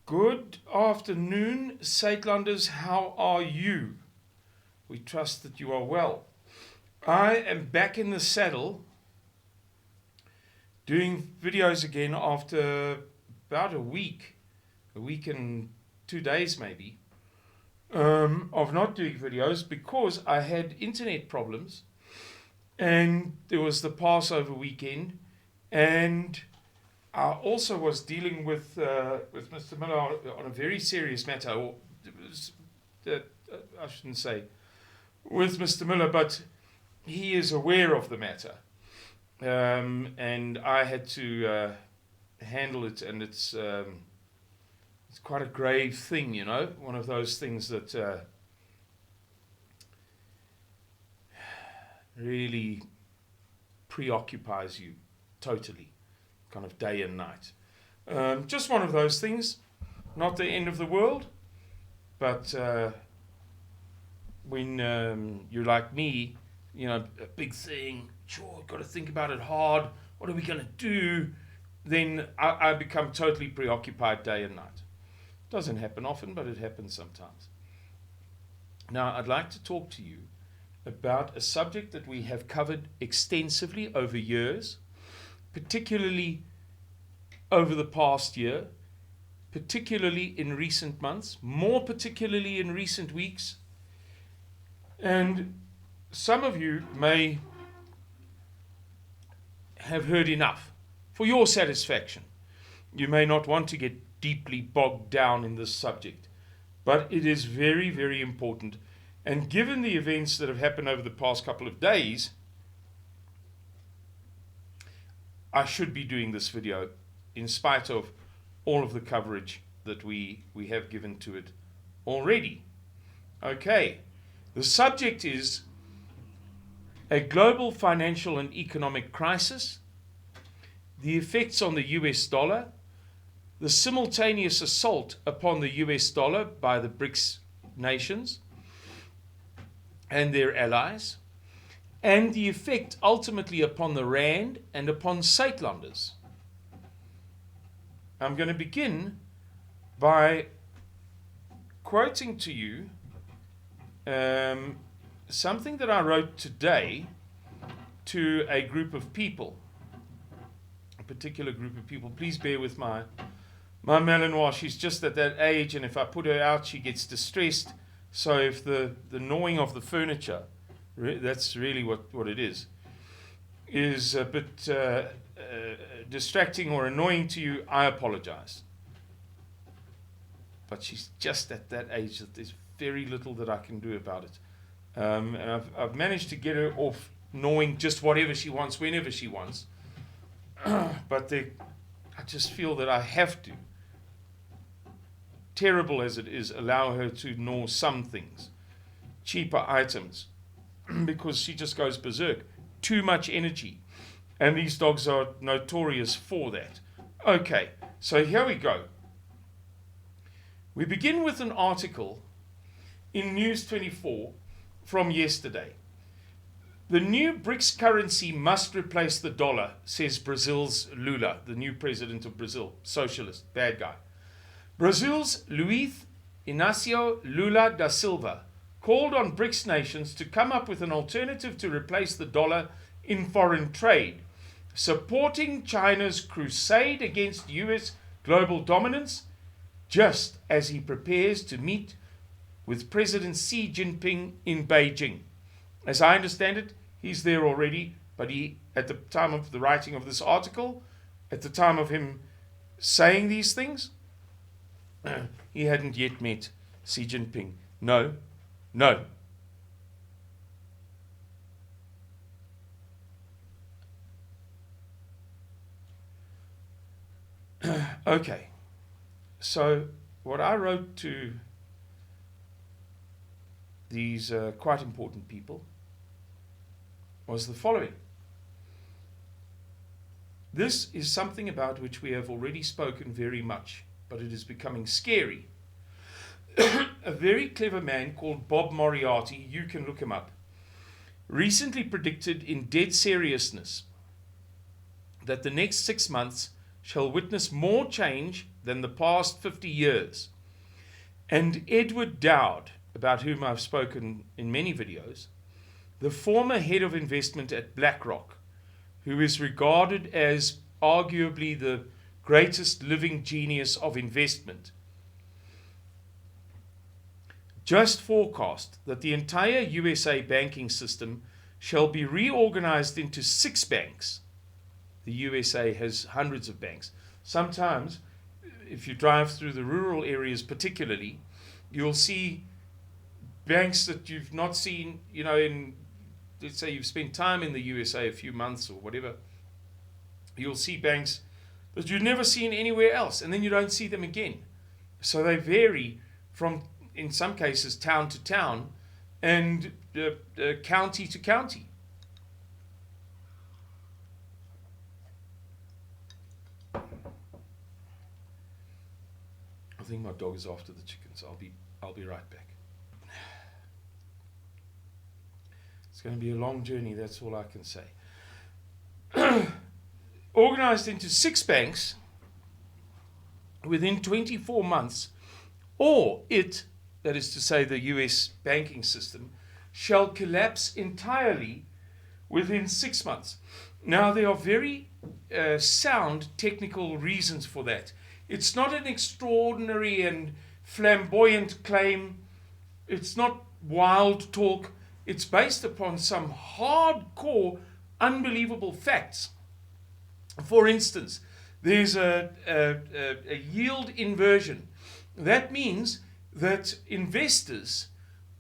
Good afternoon, Saitlanders. How are you? We trust that you are well. I am back in the saddle doing videos again after about a week and 2 days maybe, of not doing videos because I had internet problems and there was the Passover weekend, and I also was dealing with Mr. Miller on a very serious matter, or I shouldn't say with Mr. Miller, but he is aware of the matter, and I had to handle it, and it's quite a grave thing, you know, one of those things that really preoccupies you totally, kind of day and night. Just one of those things, not the end of the world, but when you're like me, you know, a big thing, sure, got to think about it hard, what are we going to do? Then I become totally preoccupied day and night. Doesn't happen often, but it happens sometimes. Now, I'd like to talk to you about a subject that we have covered extensively over years, particularly over the past year, particularly in recent months, more particularly in recent weeks. And some of you may have heard enough for your satisfaction. You may not want to get deeply bogged down in this subject, but it is very, very important. And given the events that have happened over the past couple of days, I should be doing this video in spite of all of the coverage that we have given to it already. Okay, the subject is a global financial and economic crisis, the effects on the US dollar, the simultaneous assault upon the US dollar by the BRICS nations and their allies, and the effect ultimately upon the Rand and upon Saitlanders. I'm going to begin by quoting to you something that I wrote today to a group of people, a particular group of people. Please bear with my Malinois. She's just at that age, and if I put her out, she gets distressed. So if the gnawing of the furniture, that's really what it is a bit distracting or annoying to you, I apologize. But she's just at that age that there's very little that I can do about it. And I've managed to get her off gnawing just whatever she wants, whenever she wants. But I just feel that I have to, terrible as it is, allow her to gnaw some things, cheaper items, because she just goes berserk. Too much energy. And these dogs are notorious for that. Okay, so here we go. We begin with an article in News 24 from yesterday. The new BRICS currency must replace the dollar, says Brazil's Lula, the new president of Brazil, socialist, bad guy. Brazil's Luiz Inácio Lula da Silva called on BRICS nations to come up with an alternative to replace the dollar in foreign trade, supporting China's crusade against US global dominance, just as he prepares to meet with President Xi Jinping in Beijing. As I understand it, he's there already, but he, at the time of the writing of this article, at the time of him saying these things, he hadn't yet met Xi Jinping. No. Okay, so what I wrote to these quite important people was the following. This is something about which we have already spoken very much, but it is becoming scary. A very clever man called Bob Moriarty, you can look him up, recently predicted in dead seriousness that the next 6 months shall witness more change than the past 50 years. And Edward Dowd, about whom I've spoken in many videos, the former head of investment at BlackRock, who is regarded as arguably the greatest living genius of investment, just forecast that the entire USA banking system shall be reorganized into 6 banks. The USA has hundreds of banks. Sometimes, if you drive through the rural areas particularly, you'll see banks that you've not seen, in, let's say you've spent time in the USA a few months or whatever, you'll see banks that you've never seen anywhere else, and then you don't see them again. So they vary from, in some cases, town to town and county to county. I think my dog is after the chickens. I'll be right back. It's going to be a long journey, that's all I can say. Organized into 6 banks within 24 months, or it, that is to say the US banking system, shall collapse entirely within 6 months. Now, there are very sound technical reasons for that. It's not an extraordinary and flamboyant claim. It's not wild talk. It's based upon some hardcore, unbelievable facts. For instance, there's a yield inversion. That means that investors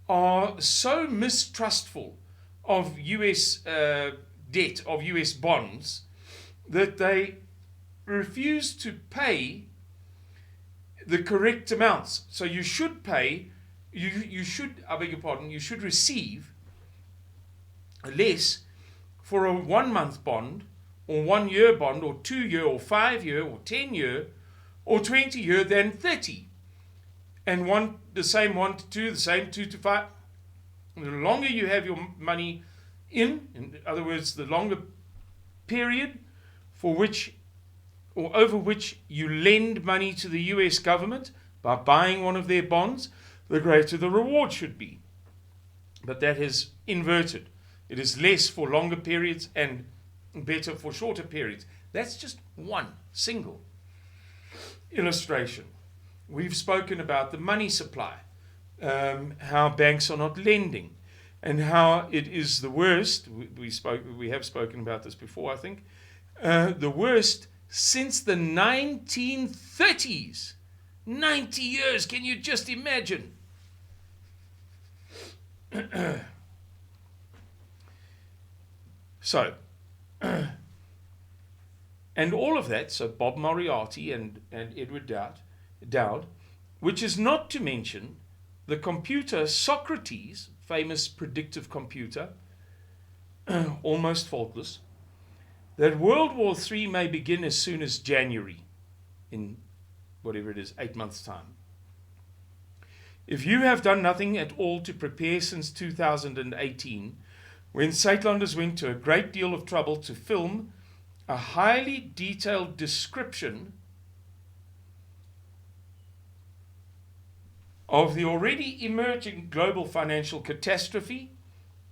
are so mistrustful of US debt, of US bonds, that they refuse to pay the correct amounts. So you should pay, you should receive less for a 1-month bond, or 1-year bond, or 2-year, or 5-year, or 10-year, or 20-year than 30. And the same 1 to 2, the same 2 to 5. The longer you have your money in other words, the longer period for which or over which you lend money to the US government by buying one of their bonds, the greater the reward should be. But that is inverted. It is less for longer periods and better for shorter periods. That's just one single illustration. We've spoken about the money supply, how banks are not lending, and how it is the worst. We have spoken about this before, I think. The worst since the 1930s. 90 years, can you just imagine? So, and all of that, so Bob Moriarty and Edward Dowd, which is not to mention the computer Socrates, famous predictive computer, almost faultless, that World War III may begin as soon as January, in whatever it is, 8 months' time. If you have done nothing at all to prepare since 2018, when Suidlanders went to a great deal of trouble to film a highly detailed description of the already emerging global financial catastrophe,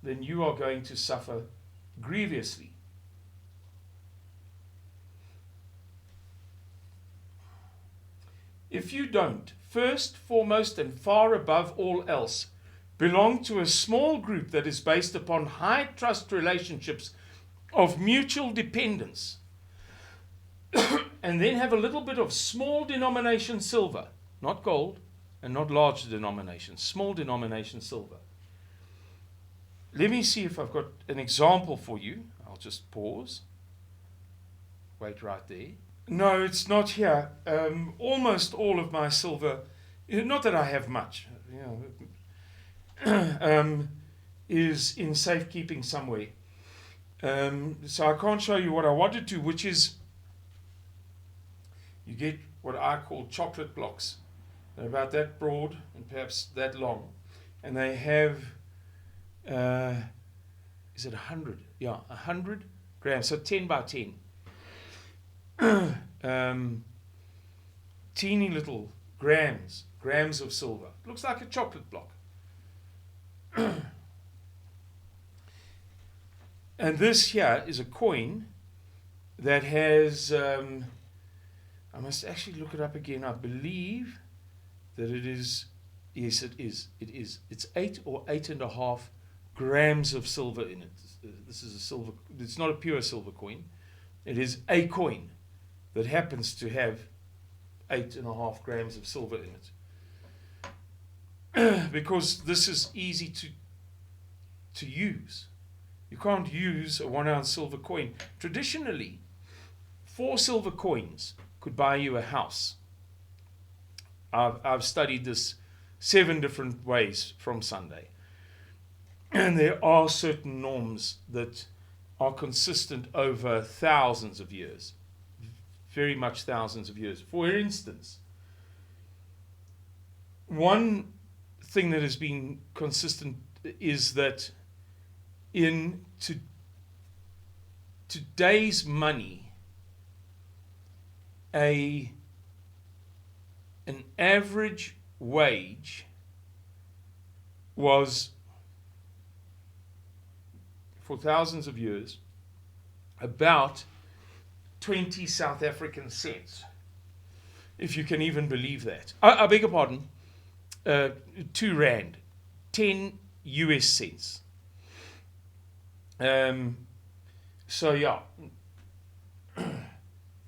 then you are going to suffer grievously. If you don't, first, foremost, and far above all else, belong to a small group that is based upon high trust relationships of mutual dependence, and then have a little bit of small denomination silver, not gold, and not large denomination, small denomination silver. Let me see if I've got an example for you. I'll just pause. Wait right there. No, it's not here. Almost all of my silver, not that I have much, is in safekeeping somewhere. So I can't show you what I wanted to, which is you get what I call chocolate blocks. They're about that broad and perhaps that long. And they have, is it 100? Yeah, 100 grams, so 10 by 10. teeny little grams of silver. Looks like a chocolate block. And this here is a coin that has, I must actually look it up again. I believe that it is, yes, it is. It's 8 or 8.5 grams of silver in it. This is a silver, it's not a pure silver coin. It is a coin that happens to have 8.5 grams of silver in it. Because this is easy to use. You can't use a 1 ounce silver coin. Traditionally, 4 silver coins could buy you a house. I've studied this 7 different ways from Sunday. And there are certain norms that are consistent over thousands of years. Very much thousands of years. For instance, one thing that has been consistent is that in today's money, an average wage was, for thousands of years, about 20 South African cents, if you can even believe that. I beg your pardon, 2 rand, 10 US cents. So yeah,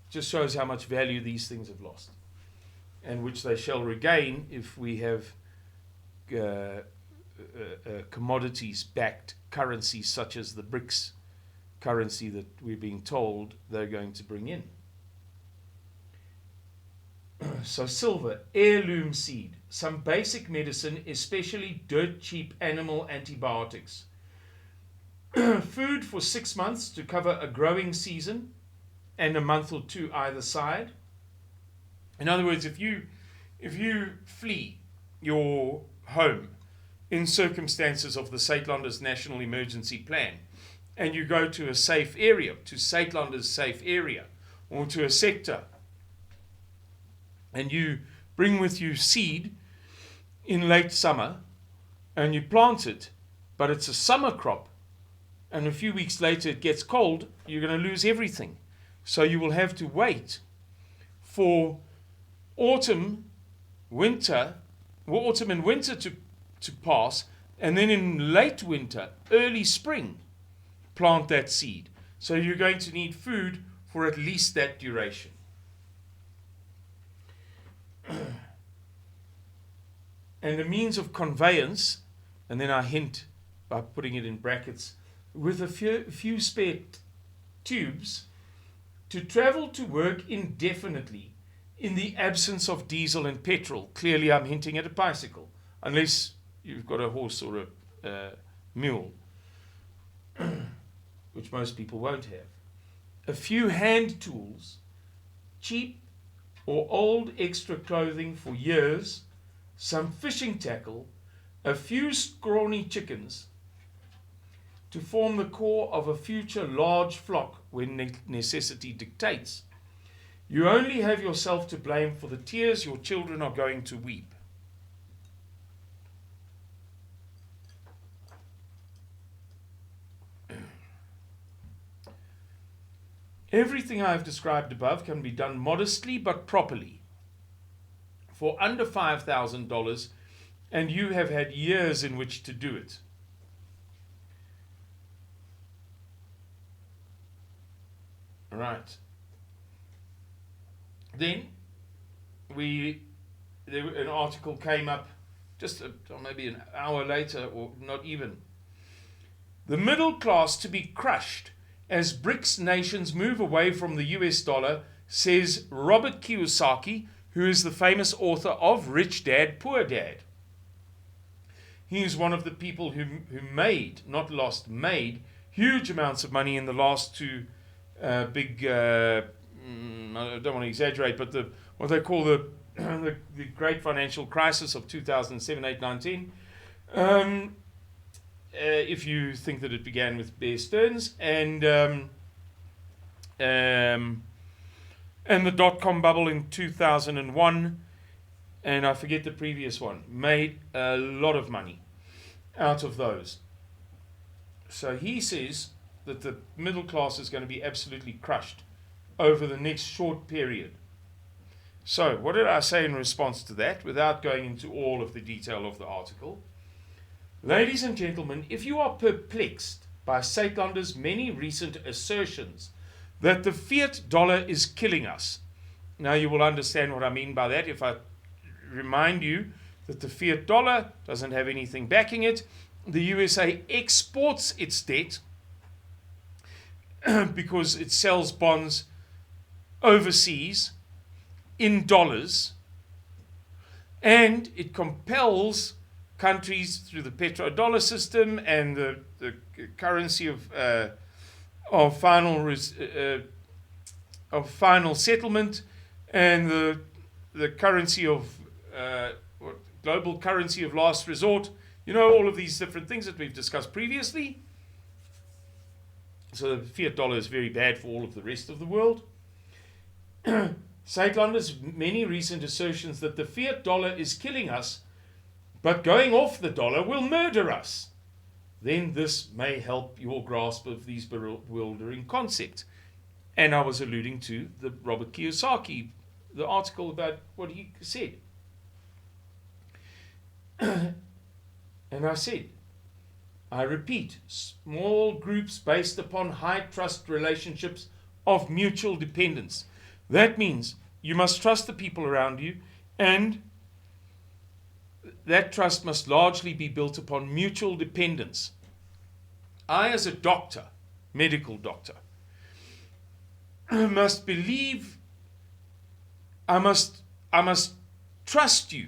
just shows how much value these things have lost, and which they shall regain if we have commodities-backed currencies such as the BRICS currency that we're being told they're going to bring in. So silver, heirloom seed, some basic medicine, especially dirt cheap animal antibiotics. Food for 6 months to cover a growing season and a month or 2 either side. In other words, if you flee your home in circumstances of the Suidlanders National Emergency Plan, and you go to a safe area, to Suidlanders safe area, or to a sector, and you bring with you seed in late summer, and you plant it, but it's a summer crop, and a few weeks later it gets cold, you're going to lose everything. So you will have to wait for autumn and winter to pass, and then in late winter, early spring, plant that seed. So you're going to need food for at least that duration. And the means of conveyance, and then I hint by putting it in brackets, with a few spare tubes to travel to work indefinitely in the absence of diesel and petrol. Clearly I'm hinting at a bicycle, unless you've got a horse or a mule, which most people won't have. A few hand tools, cheap or old extra clothing for years, some fishing tackle, a few scrawny chickens to form the core of a future large flock when necessity dictates. You only have yourself to blame for the tears your children are going to weep. Everything I have described above can be done modestly but properly. For under $5,000, and you have had years in which to do it. Right. Then an article came up just maybe an hour later, or not even. The middle class to be crushed as BRICS nations move away from the US dollar, says Robert Kiyosaki, who is the famous author of Rich Dad, Poor Dad. He is one of the people who made, not lost, made huge amounts of money in the last 2 big, I don't want to exaggerate, but what they call the great financial crisis of 2007, 8, 19. If you think that it began with Bear Stearns, and and the dot-com bubble in 2001, and I forget the previous one, made a lot of money out of those. So he says that the middle class is going to be absolutely crushed over the next short period. So what did I say in response to that, without going into all of the detail of the article? Ladies and gentlemen, if you are perplexed by Saitlander's many recent assertions that the fiat dollar is killing us, now you will understand what I mean by that if I remind you that the fiat dollar doesn't have anything backing it. The USA exports its debt because it sells bonds overseas in dollars, and it compels countries through the petrodollar system and the currency of final settlement, and the currency of global currency of last resort. You know, all of these different things that we've discussed previously. So the fiat dollar is very bad for all of the rest of the world. Saitlander's many recent assertions that the fiat dollar is killing us, but going off the dollar will murder us, then this may help your grasp of these bewildering concepts. And I was alluding to the Robert Kiyosaki, the article about what he said. And I said, I repeat, small groups based upon high trust relationships of mutual dependence. That means you must trust the people around you, and that trust must largely be built upon mutual dependence. I, as a doctor, medical doctor, must believe, I must trust you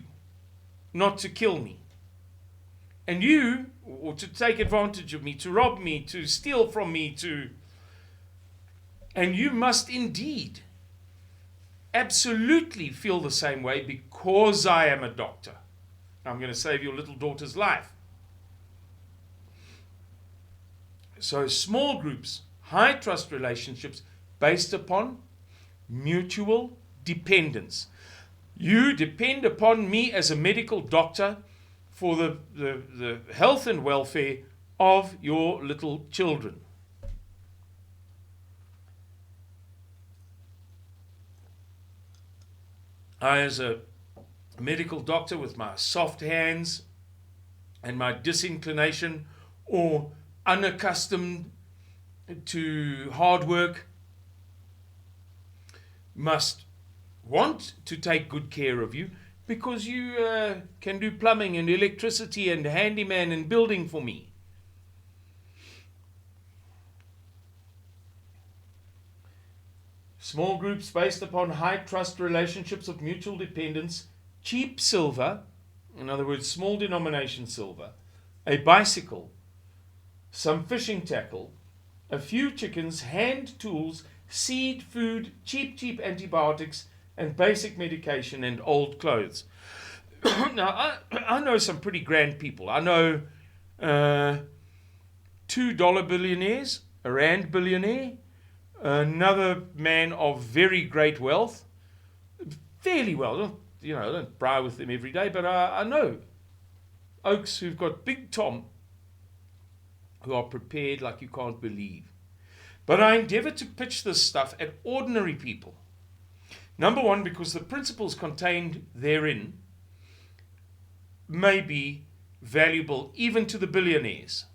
not to kill me. And you, or to take advantage of me, to rob me, to steal from me, and you must indeed absolutely feel the same way, because I am a doctor. I'm going to save your little daughter's life. So small groups, high trust relationships based upon mutual dependence. You depend upon me as a medical doctor for the health and welfare of your little children. I, as a medical doctor, with my soft hands and my disinclination or unaccustomed to hard work, must want to take good care of you, because you can do plumbing and electricity and handyman and building for me. Small groups based upon high trust relationships of mutual dependence, cheap silver, in other words, small denomination silver, a bicycle, some fishing tackle, a few chickens, hand tools, seed, food, cheap antibiotics, and basic medication and old clothes. Now, I know some pretty grand people. I know $2 billionaires, a rand billionaire, another man of very great wealth, fairly well. I don't braai with them every day, but I know oaks who've got big Tom, who are prepared like you can't believe. But I endeavor to pitch this stuff at ordinary people. Number one, because the principles contained therein may be valuable even to the billionaires.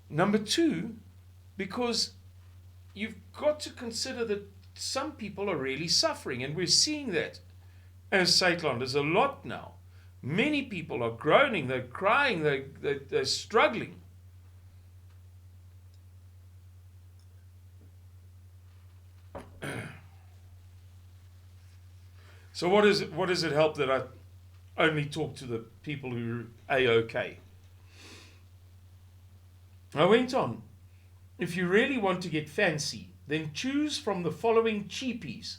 Number two, because you've got to consider that some people are really suffering, and we're seeing that as Saitlanders a lot now. Many people are groaning, they're crying, they're struggling. So what does it help that I only talk to the people who are A-OK? I went on. If you really want to get fancy, then choose from the following cheapies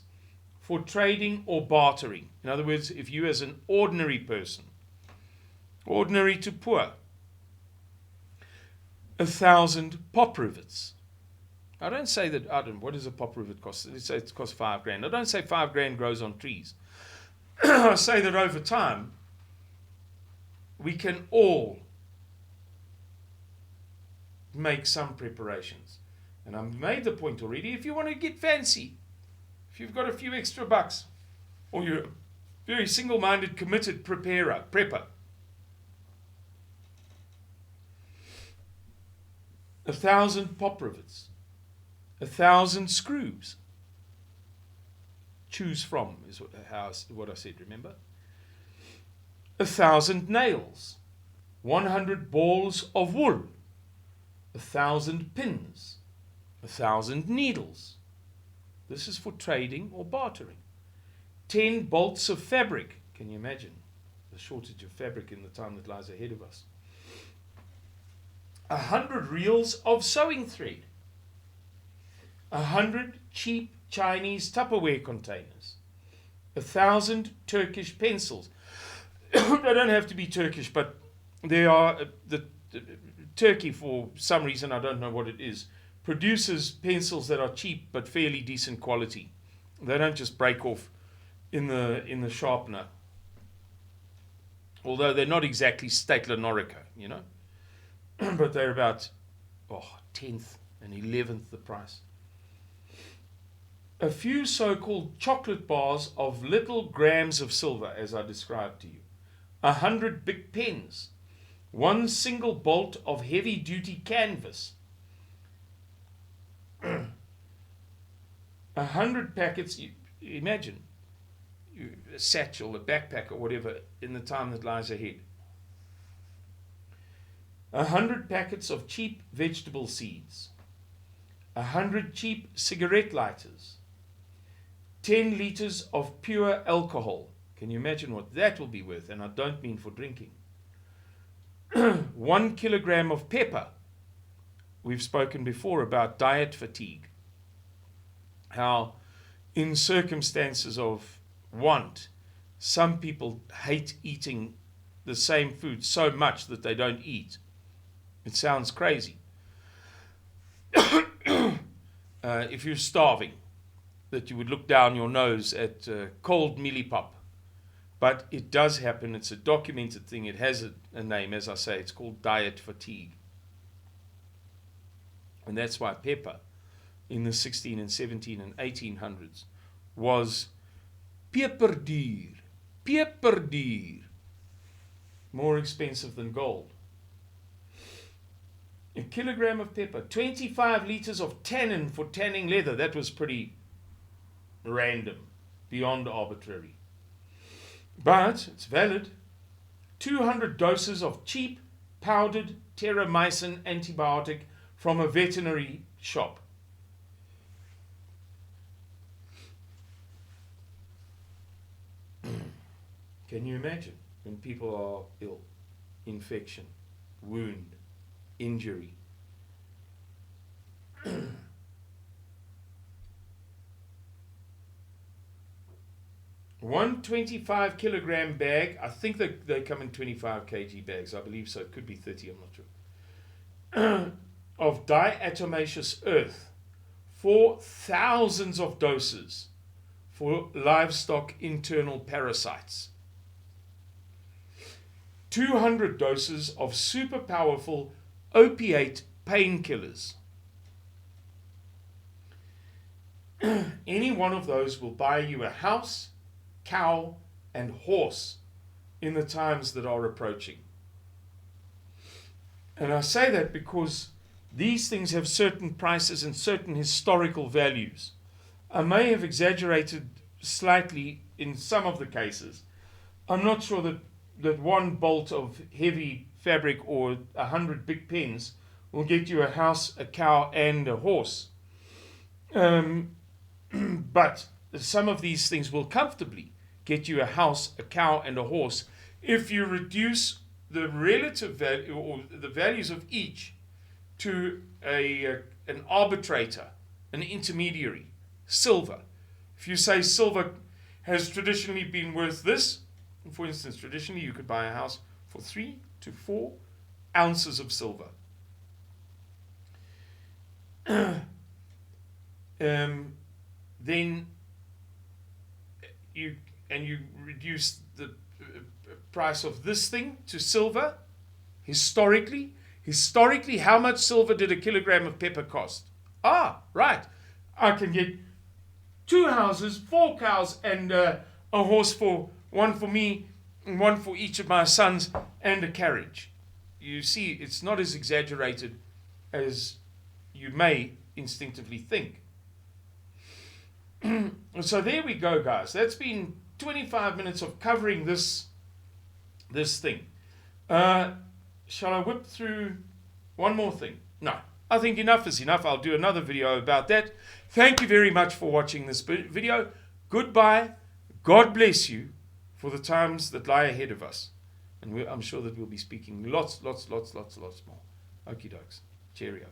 for trading or bartering. In other words, if you as an ordinary person, ordinary to poor, 1,000 pop rivets, I don't say that, what does a poplar rivet cost? Let's say it costs $5,000. I don't say $5,000 grows on trees. I say that over time, we can all make some preparations. And I've made the point already, if you want to get fancy, if you've got a few extra bucks, or you're a very single-minded, committed prepper, 1,000 pop rivets, 1,000 screws. Choose from is what I said, remember? 1,000 nails, 100 balls of wool, 1,000 pins, 1,000 needles. This is for trading or bartering. 10 bolts of fabric. Can you imagine the shortage of fabric in the time that lies ahead of us? 100 reels of sewing thread. 100 cheap Chinese Tupperware containers. 1,000 Turkish pencils. They don't have to be Turkish, but they are the Turkey, for some reason, I don't know what it is, produces pencils that are cheap but fairly decent quality. They don't just break off in the sharpener. Although they're not exactly Statler Norica, you know. But they're about 10th and 11th the price. A few so-called chocolate bars of little grams of silver, as I described to you. 100 big pens. 1 single bolt of heavy-duty canvas. 100 packets. Imagine a satchel, a backpack, or whatever in the time that lies ahead. 100 packets of cheap vegetable seeds. 100 cheap cigarette lighters. 10 liters of pure alcohol. Can you imagine what that will be worth? And I don't mean for drinking. 1 kilogram of pepper. We've spoken before about diet fatigue. How in circumstances of want, some people hate eating the same food so much that they don't eat. It sounds crazy. If you're starving, that you would look down your nose at cold mealie pop. But it does happen. It's a documented thing. It has a name, as I say. It's called diet fatigue. And that's why pepper in the 16 and 17 and 1800s was peperduur. Peperduur. More expensive than gold. A kilogram of pepper. 25 liters of tannin for tanning leather. That was pretty random, beyond arbitrary. But it's valid. 200 doses of cheap powdered terramycin antibiotic from a veterinary shop. Can you imagine when people are ill? Infection, wound, injury. 125 kilogram bag. I think they come in 25 kg bags. I believe so. It could be 30. I'm not sure. Of diatomaceous earth for thousands of doses for livestock internal parasites. 200 doses of super powerful opiate painkillers. Any one of those will buy you a house, cow, and horse in the times that are approaching. And I say that because these things have certain prices and certain historical values. I may have exaggerated slightly in some of the cases. I'm not sure that 1 bolt of heavy fabric or 100 big pens will get you a house, a cow, and a horse. But some of these things will comfortably get you a house, a cow, and a horse if you reduce the relative value or the values of each to an arbitrator, an intermediary, silver. If you say silver has traditionally been worth this, for instance, traditionally you could buy a house for 3 to 4 ounces of silver. then you reduce the price of this thing to silver. Historically, how much silver did a kilogram of pepper cost? Ah, right. I can get 2 houses, 4 cows, and a horse, for one for me, and one for each of my sons, and a carriage. You see, it's not as exaggerated as you may instinctively think. So there we go, guys. That's been 25 minutes of covering this thing. Shall I whip through one more thing? No, I think enough is enough. I'll do another video about that. Thank you very much for watching this video. Goodbye. God bless you for the times that lie ahead of us. And I'm sure that we'll be speaking lots more. Okie dokes. Cheerio.